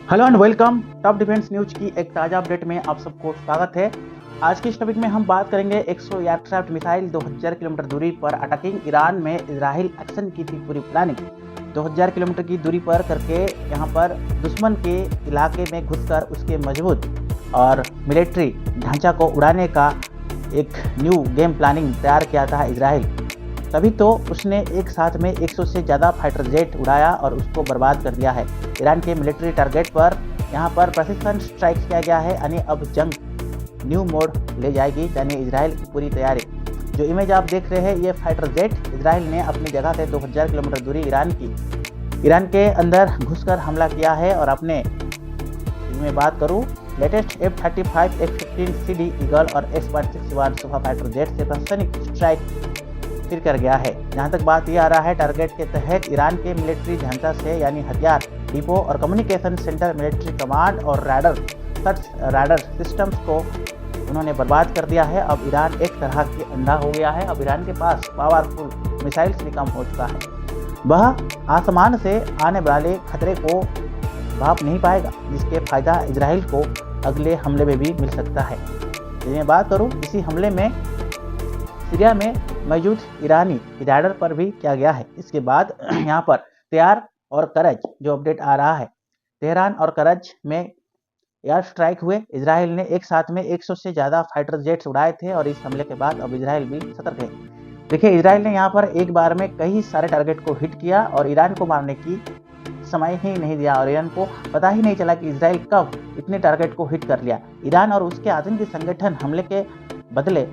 Hello and welcome. Top defence news की एक ताज़ा अपडेट में आप सबको स्वागत है। आज की इस टॉपिक में हम बात करेंगे 100 एयरक्राफ्ट मिसाइल 2000 किलोमीटर दूरी पर अटैकिंग ईरान में इजराइल एक्शन की थी पूरी प्लानिंग। 2000 किलोमीटर की दूरी पर करके यहाँ पर दुश्मन के इलाके में घुसकर उसके मजबूत और मिलिट्री ढांचा को उड़ाने का एक न्यू गेम प्लानिंग तैयार किया था इजराइल। तभी तो उसने एक साथ में 100 से ज़्यादा फाइटर जेट उड़ाया और उसको बर्बाद कर दिया है। ईरान के मिलिट्री टारगेट पर यहाँ पर प्रेसिशन स्ट्राइक किया गया है, यानी अब जंग न्यू मोड ले जाएगी, यानी इजराइल की पूरी तैयारी। जो इमेज आप देख रहे हैं ये फाइटर जेट इजराइल ने अपनी जगह से 2000 किलोमीटर दूरी ईरान के अंदर घुसकर हमला किया है। और अपने में बात करूँ लेटेस्ट F-35, F-15CD ईगल और S-161 सुपर फाइटर जेट से प्रेसिशन स्ट्राइक फिर कर गया है। जहां तक बात यह आ रहा है टारगेट के तहत ईरान के मिलिट्री ढांचा से यानी हथियार डिपो और कम्युनिकेशन सेंटर, मिलिट्री कमांड और राडार सिस्टम्स को उन्होंने बर्बाद कर दिया है। अब ईरान एक तरह की अंधा हो गया है। अब ईरान के पास पावरफुल मिसाइल्स भी कम हो चुका है। वह आसमान से आने वाले खतरे को भाप नहीं पाएगा, जिसके फायदा इजराइल को अगले हमले में भी मिल सकता है। मैं बात करूँ इसी हमले में सीरिया में मौजूद ईरानी रडार पर भी किया गया है। इसके बाद यहाँ पर तेहरान और करज जो अपडेट आ रहा है, तेहरान और करज में एयर स्ट्राइक हुए। इजराइल ने एक साथ में 100 से ज़्यादा फाइटर जेट्स उड़ाए थे और इस हमले के बाद अब इजराइल भी सतर्क है। देखिए इजराइल ने यहाँ पर एक बार में कई सारे टारगेट को हिट किया और ईरान को मारने की समय ही नहीं दिया और ईरान को पता ही नहीं चला कि इजराइल कब इतने टारगेट को हिट कर लिया। ईरान और उसके आतंकी संगठन हमले के बदले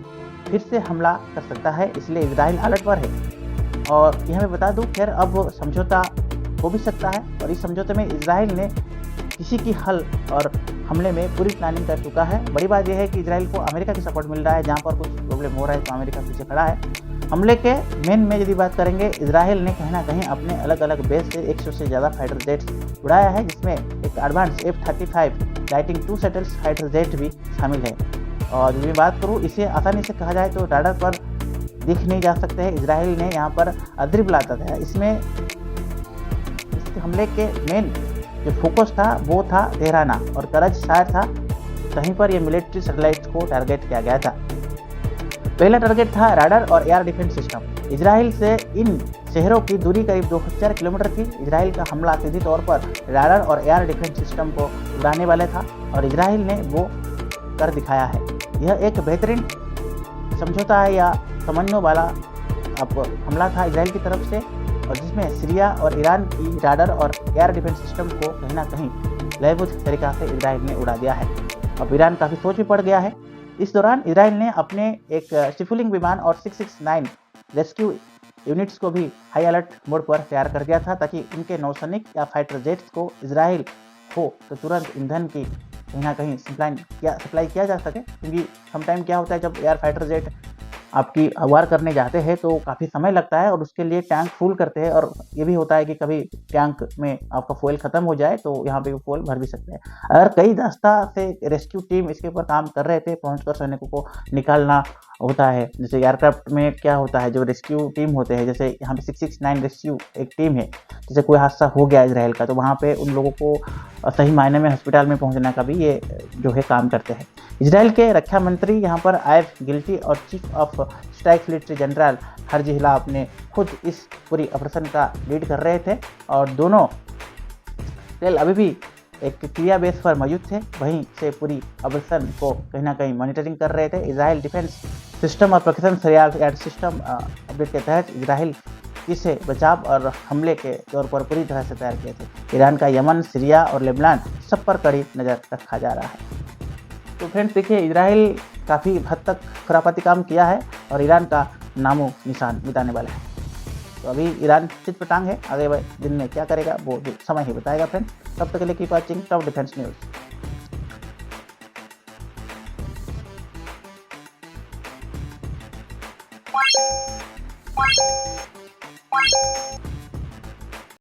फिर से हमला कर सकता है, इसलिए इजराइल अलर्ट पर है। और यह मैं बता दूं फिर अब समझौता हो भी सकता है और इस समझौते में इजराइल ने किसी की हल और हमले में पूरी प्लानिंग कर चुका है। बड़ी बात यह है कि इजराइल को अमेरिका की सपोर्ट मिल रहा है। जहां पर कुछ प्रॉब्लम हो रहा है तो अमेरिका पीछे खड़ा है। हमले के मेन में यदि बात करेंगे, इजराइल ने कहीं ना कहीं अपने अलग अलग बेस से 100 से ज़्यादा फाइटर जेट्स उड़ाया है, जिसमें एक advance F-35 lighting 2 settles fighter jet भी शामिल है। और यदि बात करूँ इसे आसानी से कहा जाए तो रडार पर दिख नहीं जा सकते हैं। इजराइल ने यहाँ पर अद्रिब लाता था। इसमें इस हमले के मेन जो फोकस था वो था तेहरान और करज शायद था, कहीं पर ये मिलिट्री सैटेलाइट को टारगेट किया गया था। पहला टारगेट था रडार और एयर डिफेंस सिस्टम। इजराइल से इन शहरों की दूरी करीब 2000 किलोमीटर थी। इजराइल का हमला सीधी तौर पर रडार और एयर डिफेंस सिस्टम को उड़ाने वाला था और इजराइल ने वो कर दिखाया है। यह एक बेहतरीन समझौता है या समझने वाला अब हमला था इजराइल की तरफ से, और जिसमें सीरिया और ईरान की रडार और एयर डिफेंस सिस्टम को कहीं ना कहीं लयबुद्ध तरीका से इजराइल ने उड़ा दिया है। अब ईरान काफ़ी सोच में पड़ गया है। इस दौरान इजराइल ने अपने एक शिफुलिंग विमान और 669 रेस्क्यू यूनिट्स को भी हाई अलर्ट मोड पर तैयार कर दिया था, ताकि उनके नौसैनिक या फाइटर जेट्स को इजराइल हो तो तुरंत ईंधन की कहीं ना कहीं सप्लाई किया जा सके। क्योंकि समटाइम क्या होता है, जब एयर फाइटर जेट आपकी वार करने जाते हैं तो काफ़ी समय लगता है और उसके लिए टैंक फुल करते हैं, और ये भी होता है कि कभी टैंक में आपका फ्यूल ख़त्म हो जाए तो यहाँ पे फ्यूल भर भी सकते हैं। अगर कई रास्ता से रेस्क्यू टीम इसके ऊपर काम कर रहे थे, पहुँचकर सैनिकों को निकालना होता है। जैसे एयरक्राफ्ट में क्या होता है, जो रेस्क्यू टीम होते हैं, जैसे यहाँ पे 669 रेस्क्यू एक टीम है। जैसे कोई हादसा हो गया इजराइल का तो वहाँ पे उन लोगों को सही मायने में हॉस्पिटल में पहुँचने का भी ये जो है काम करते हैं। इजराइल के रक्षा मंत्री यहाँ पर आयफ गिल्टी और chief of strike fleet general Herzi Halevi ने खुद इस पूरी ऑपरेशन का लीड कर रहे थे, और दोनों तेल अभी भी एक क्रिया बेस पर मौजूद थे, वहीं से पूरी ऑपरेशन को कहीं ना कहीं मॉनिटरिंग कर रहे थे। इजराइल डिफेंस सिस्टम और प्रोटेक्शन एयर सिस्टम अपडेट के तहत इजराइल इसे बचाव और हमले के तौर पर पूरी तरह से तैयार किए थे। ईरान का यमन, सीरिया और लेबनान सब पर कड़ी नज़र रखा जा रहा है। तो फ्रेंड्स देखिए, इजराइल काफ़ी हद तक खुरापाती काम किया है और ईरान का नामो निशान मिटाने वाला है। तो अभी ईरान चित पर टांग है, आगे दिन में क्या करेगा वो समय ही बताएगा फ्रेंड्स। तब तक के लिए keep watching top defence news.